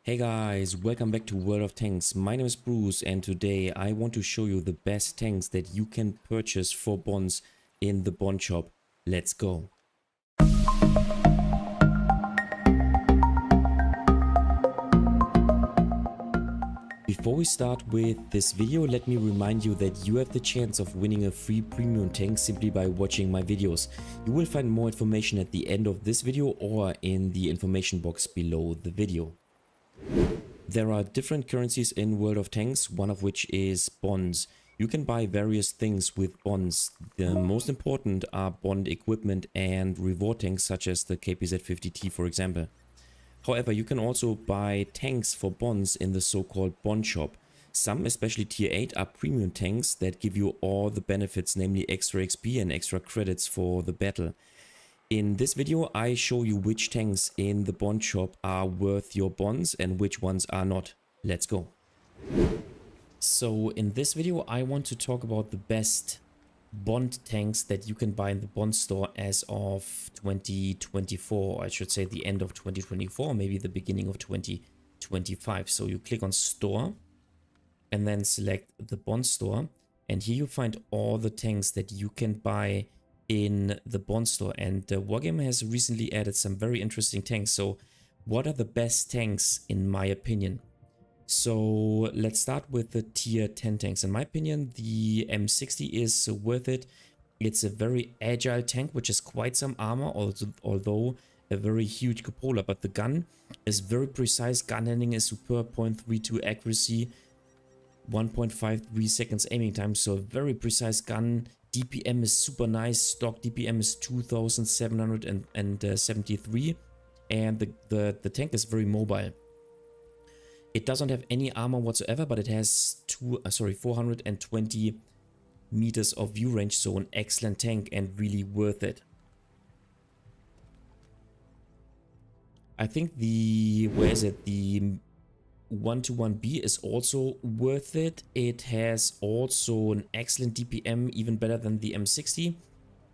Hey guys, welcome back to World of Tanks. My name is Bruce and today I want to show you the best tanks that you can purchase for bonds in the bond shop. Let's go. Before we start with this video, let me remind you that you have the chance of winning a free premium tank simply by watching my videos. You will find more information at the end of this video or in the information box below the video. There are different currencies in World of Tanks, one of which is bonds. You can buy various things with bonds. The most important are bond equipment and reward tanks such as the KPZ-50T for example. However, you can also buy tanks for bonds in the so-called bond shop. Some, especially tier 8, are premium tanks that give you all the benefits, namely extra XP and extra credits for the battle. In this video, I show you which tanks in the bond shop are worth your bonds and which ones are not. Let's go. So in this video, I want to talk about the best bond tanks that you can buy in the bond store as of 2024. I should say the end of 2024, maybe the beginning of 2025. So you click on store and then select the bond store. And here you find all the tanks that you can buy in the bond store, and Wargaming has recently added some very interesting tanks. So what are the best tanks in my opinion? So let's start with the tier 10 tanks. In my opinion, the M60 is worth it. It's a very agile tank, which is quite some armor, although a very huge cupola, but the gun is very precise. Gun handling is superb, 0.32 accuracy, 1.53 seconds aiming time, so a very precise gun. DPM is super nice. Stock DPM is 2773, and the tank is very mobile. It doesn't have any armor whatsoever, but it has 420 meters of view range, so an excellent tank and really worth it. I think the 121B is also worth it. It has also an excellent DPM, even better than the M60.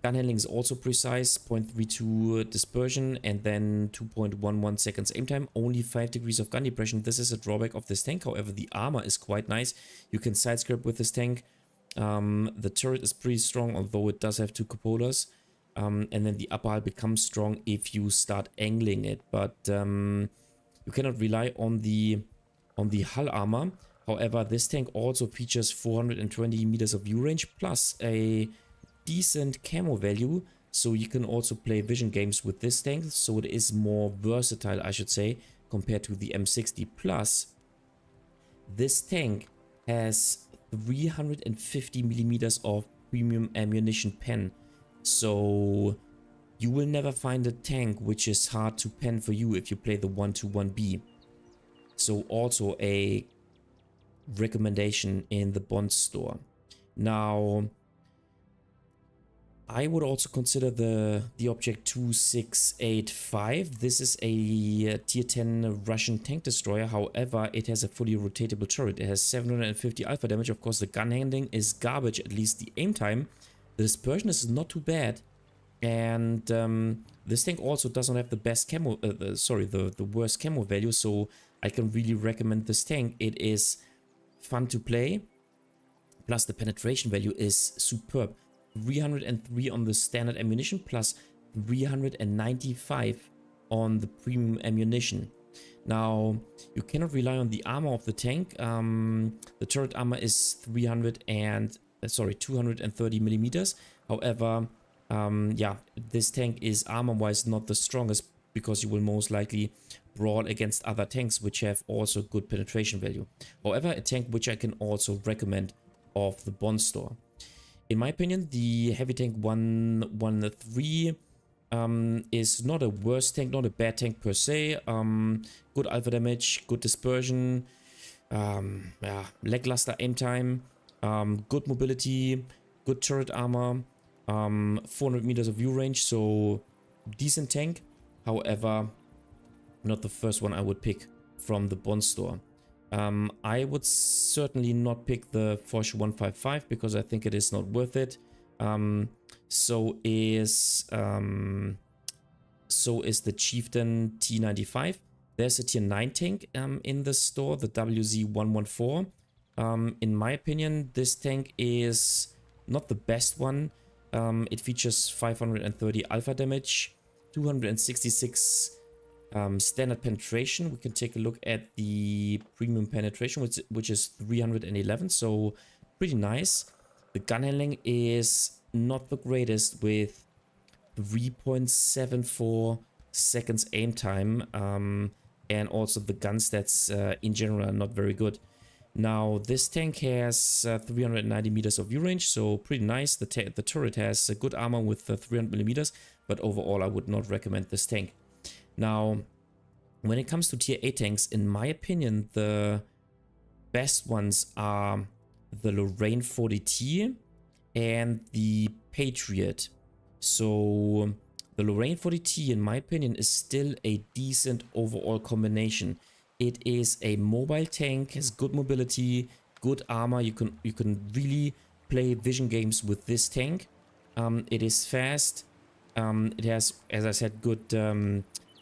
Gun handling is also precise, 0.32 dispersion and then 2.11 seconds aim time, only 5 degrees of gun depression. This is a drawback of this tank. However, the armor is quite nice. You can side scrape with this tank. The turret is pretty strong, although it does have 2 cupolas. And then the upper hull becomes strong if you start angling it, but you cannot rely on the hull armor. However, this tank also features 420 meters of view range plus a decent camo value, so you can also play vision games with this tank, so it is more versatile, I should say, compared to the M60. Plus, this tank has 350 millimeters of premium ammunition pen, so you will never find a tank which is hard to pen for you if you play the 121B. So also a recommendation in the bond store. Now, I would also consider the object 2685. This is a tier 10 Russian tank destroyer. However, it has a fully rotatable turret. It has 750 alpha damage. Of course, the gun handling is garbage, at least the aim time. The dispersion is not too bad. And this tank also doesn't have the best camo, the worst camo value. So I can really recommend this tank. It is fun to play. Plus the penetration value is superb. 303 on the standard ammunition plus 395 on the premium ammunition. Now, you cannot rely on the armor of the tank. The turret armor is 230 millimeters. However, yeah, this tank is armor-wise not the strongest because you will most likely brawl against other tanks which have also good penetration value. However, a tank which I can also recommend of the bond store. In my opinion, the heavy tank 113 is not a worse tank, not a bad tank per se. Good alpha damage, good dispersion, yeah, lackluster aim time, good mobility, good turret armor, 400 meters of view range, so decent tank. However, not the first one I would pick from the bond store. I would certainly not pick the Forge 155 because I think it is not worth it. So is the Chieftain T95. There's a tier 9 tank in the store, the WZ114. In my opinion, this tank is not the best one. It features 530 alpha damage, 266 standard penetration. We can take a look at the premium penetration, which is 311, so pretty nice. The gun handling is not the greatest with 3.74 seconds aim time, and also the gun stats in general are not very good. Now this tank has 390 meters of view range, so pretty nice. The turret has a good armor with 300 millimeters, but overall I would not recommend this tank. Now when it comes to tier 8 tanks, in my opinion the best ones are the Lorraine 40T and the Patriot. So the Lorraine 40T, in my opinion, is still a decent overall combination. It is a mobile tank, has good mobility, good armor. You can really play vision games with this tank. It is fast. It has, as I said, good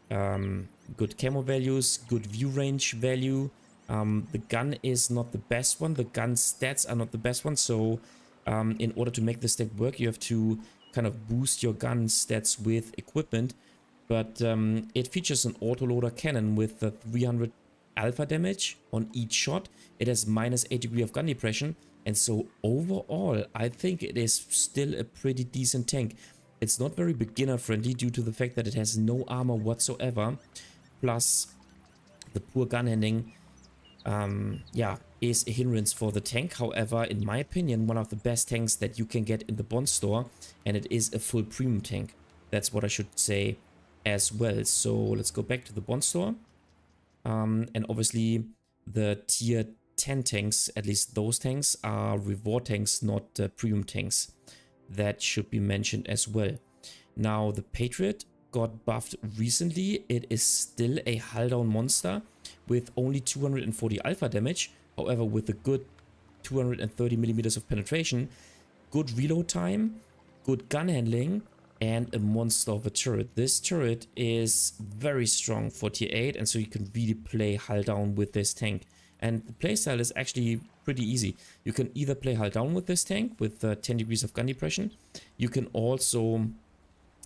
camo values, good view range value. The gun is not the best one. The gun stats are not the best one. So in order to make this tank work, you have to kind of boost your gun stats with equipment. But it features an autoloader cannon with 300 alpha damage on each shot. It has minus 8 degree of gun depression. And so overall, I think it is still a pretty decent tank. It's not very beginner friendly due to the fact that it has no armor whatsoever. Plus the poor gun handling, yeah, is a hindrance for the tank. However, in my opinion, one of the best tanks that you can get in the Bond store, and it is a full premium tank. That's what I should say as well. So let's go back to the Bond store. And obviously the tier 10 tanks, at least those tanks, are reward tanks, not premium tanks. That should be mentioned as well. Now the Patriot got buffed recently. It is still a hull down monster with only 240 alpha damage. However, with a good 230 millimeters of penetration, good reload time, good gun handling, and a monster of a turret. This turret is very strong for tier 8, and so you can really play hull down with this tank. And the playstyle is actually pretty easy. You can either play hull down with this tank with 10 degrees of gun depression. You can also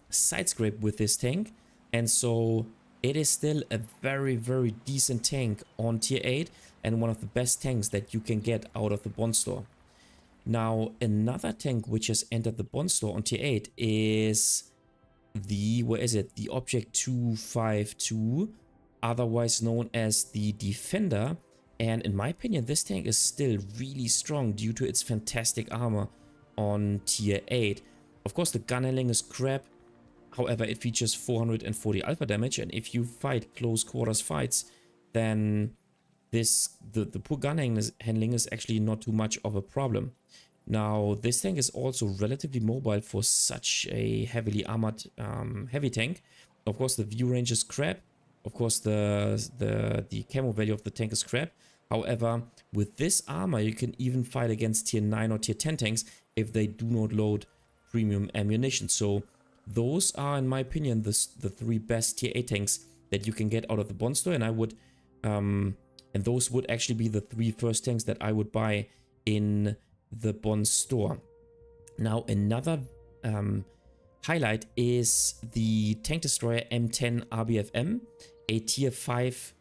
side scrape with this tank, and so it is still a very, very decent tank on tier 8 and one of the best tanks that you can get out of the Bond store. Now another tank which has entered the Bond store on tier 8 is the, where is it? The Object 252, otherwise known as the Defender. And in my opinion, this tank is still really strong due to its fantastic armor on tier 8. Of course, the gun handling is crap. However, it features 440 alpha damage, and if you fight close quarters fights, then the poor gun handling is actually not too much of a problem. Now, this tank is also relatively mobile for such a heavily armored heavy tank. Of course, the view range is crap. Of course, the camo value of the tank is crap. However, with this armor, you can even fight against tier 9 or tier 10 tanks if they do not load premium ammunition. So those are, in my opinion, the 3 best tier 8 tanks that you can get out of the Bond store. And I would, and those would actually be the 3 first tanks that I would buy in the Bond store. Now, another highlight is the tank destroyer M10 RBFM, a tier 5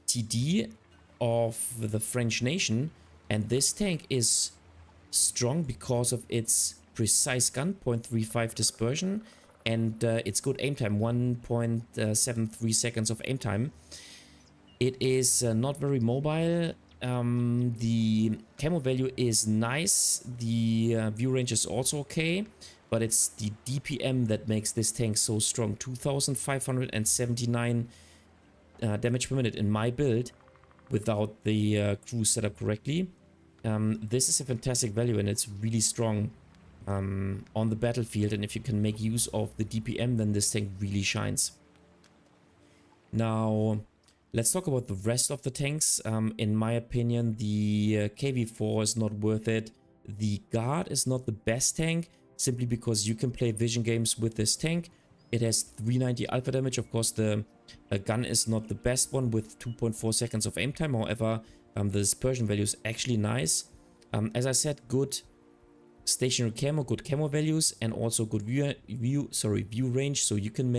TD of the French nation. And this tank is strong because of its precise gun, 0.35 dispersion, and its good aim time, 1.73 seconds of aim time. It is not very mobile. The camo value is nice. The view range is also okay, but it's the DPM that makes this tank so strong. 2579 damage per minute in my build without the crew set up correctly. This is a fantastic value, and it's really strong on the battlefield, and if you can make use of the DPM, then this tank really shines. Now let's talk about the rest of the tanks. In my opinion, the KV4 is not worth it. The Guard is not the best tank, simply because you can play vision games with this tank. It has 390 alpha damage. Of course, the A gun is not the best one with 2.4 seconds of aim time. However, the dispersion value is actually nice. As I said, good stationary camo, good camo values, and also good view range. So you can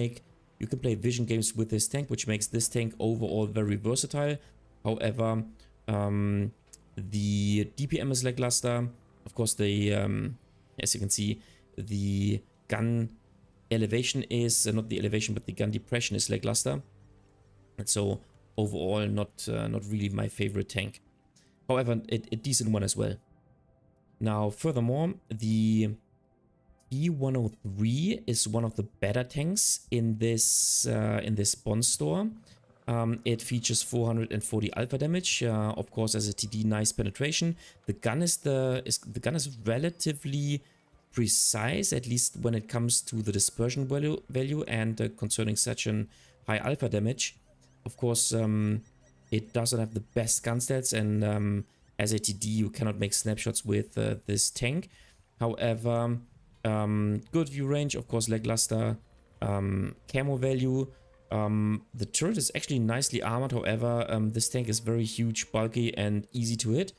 play vision games with this tank, which makes this tank overall very versatile. However, the DPM is lackluster. Of course, the as you can see, the gun elevation is not the elevation, but the gun depression is lackluster. And so overall, not really my favorite tank. However, a decent one as well. Now, furthermore, the T103 is one of the better tanks in this bond store. It features 440 alpha damage. Of course, as a TD, nice penetration. The gun is relatively precise, at least when it comes to the dispersion value and concerning such an high alpha damage. Of course, it doesn't have the best gun stats, and as a TD, you cannot make snapshots with this tank. However, good view range, of course, lackluster camo value. The turret is actually nicely armored. However, this tank is very huge, bulky, and easy to hit.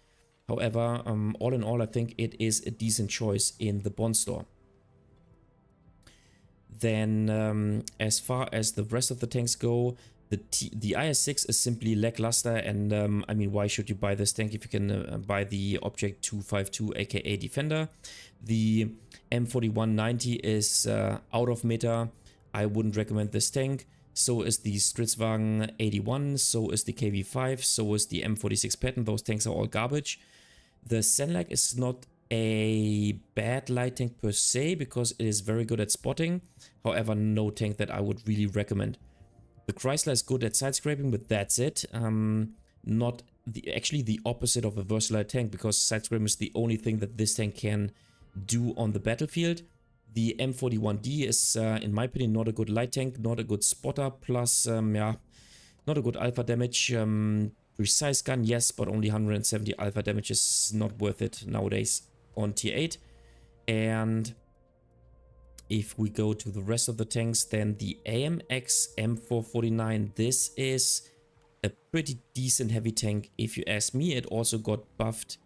However, all in all, I think it is a decent choice in the bond store. Then, as far as the rest of the tanks go, the IS-6 is simply lackluster, and I mean, why should you buy this tank if you can buy the Object 252 aka Defender? The M4190 is out of meta. I wouldn't recommend this tank. So is the Stritzwagen 81, so is the KV5, so is the M46 Patton. Those tanks are all garbage. The Senlac is not a bad light tank per se, because it is very good at spotting. However, no tank that I would really recommend. The Chrysler is good at side scraping, but that's it. Actually the opposite of a versatile tank, because side scraping is the only thing that this tank can do on the battlefield. The M41D is, in my opinion, not a good light tank, not a good spotter, plus, yeah, not a good alpha damage. Precise gun, yes, but only 170 alpha damage is not worth it nowadays on tier 8. And if we go to the rest of the tanks, then the AMX M449, this is a pretty decent heavy tank. If you ask me, it also got buffed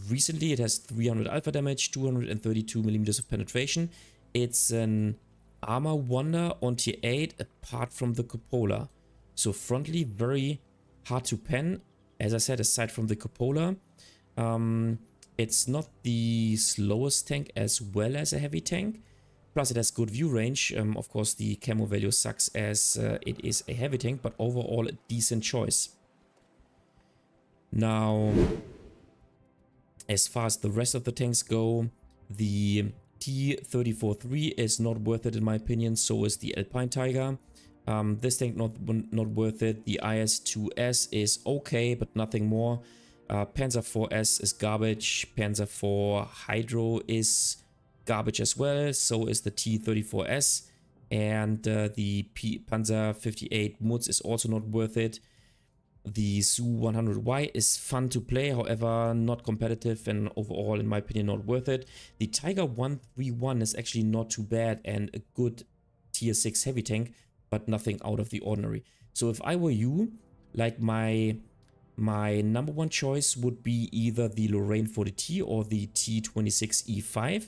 recently. It has 300 alpha damage, 232 millimeters of penetration. It's an armor wonder on tier 8 apart from the cupola. So frontally, very hard to pen. As I said, aside from the cupola, it's not the slowest tank as well as a heavy tank. Plus it has good view range. Of course, the camo value sucks as it is a heavy tank, but overall a decent choice. Now, as far as the rest of the tanks go, the T-34-3 is not worth it in my opinion. So is the Alpine Tiger. This tank not worth it. The IS-2S is okay, but nothing more. Panzer IV-S is garbage. Panzer IV Hydro is garbage as well. So is the T-34S. And the Panzer 58 Mutz is also not worth it. The Su-100Y is fun to play, however not competitive, and overall in my opinion not worth it. The Tiger 131 is actually not too bad and a good tier 6 heavy tank, but nothing out of the ordinary. So if I were you, like my number one choice would be either the Lorraine 40T or the T26E5.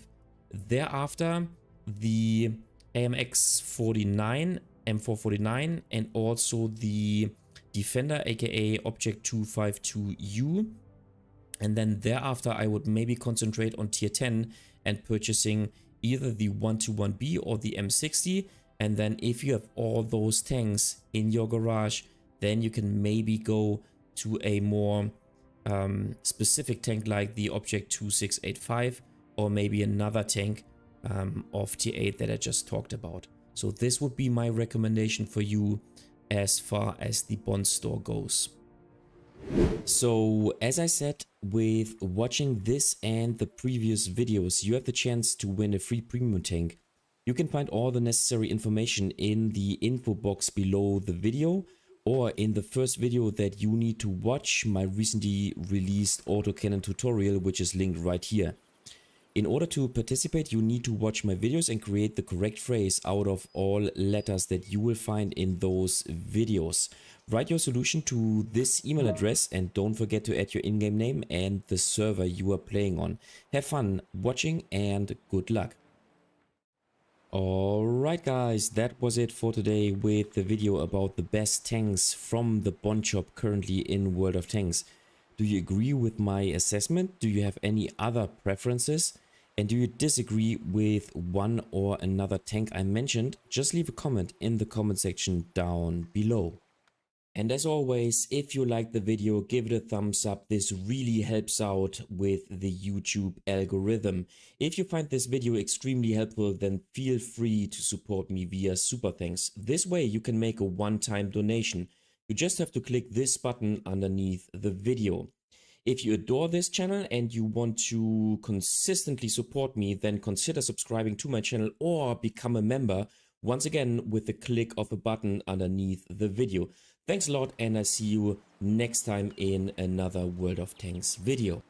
Thereafter, the AMX 49, M449, and also the Defender aka Object 252U. And then thereafter I would maybe concentrate on tier 10 and purchasing either the 121B or the M60. And then if you have all those tanks in your garage, then you can maybe go to a more specific tank like the Object 2685 or maybe another tank of tier 8 that I just talked about. So this would be my recommendation for you as far as the bond store goes. So as I said, with watching this and the previous videos, you have the chance to win a free premium tank. You can find all the necessary information in the info box below the video or in the first video that you need to watch, my recently released autocannon tutorial, which is linked right here. In order to participate, you need to watch my videos and create the correct phrase out of all letters that you will find in those videos. Write your solution to this email address and don't forget to add your in-game name and the server you are playing on. Have fun watching and good luck. Alright guys, that was it for today with the video about the best tanks from the bond shop currently in World of Tanks. Do you agree with my assessment? Do you have any other preferences? And do you disagree with one or another tank I mentioned? Just leave a comment in the comment section down below. And as always, if you like the video, give it a thumbs up. This really helps out with the YouTube algorithm. If you find this video extremely helpful, then feel free to support me via Super Thanks. This way you can make a one-time donation. You just have to click this button underneath the video. If you adore this channel and you want to consistently support me, then consider subscribing to my channel or become a member, once again with the click of a button underneath the video. Thanks a lot and I'll see you next time in another World of Tanks video.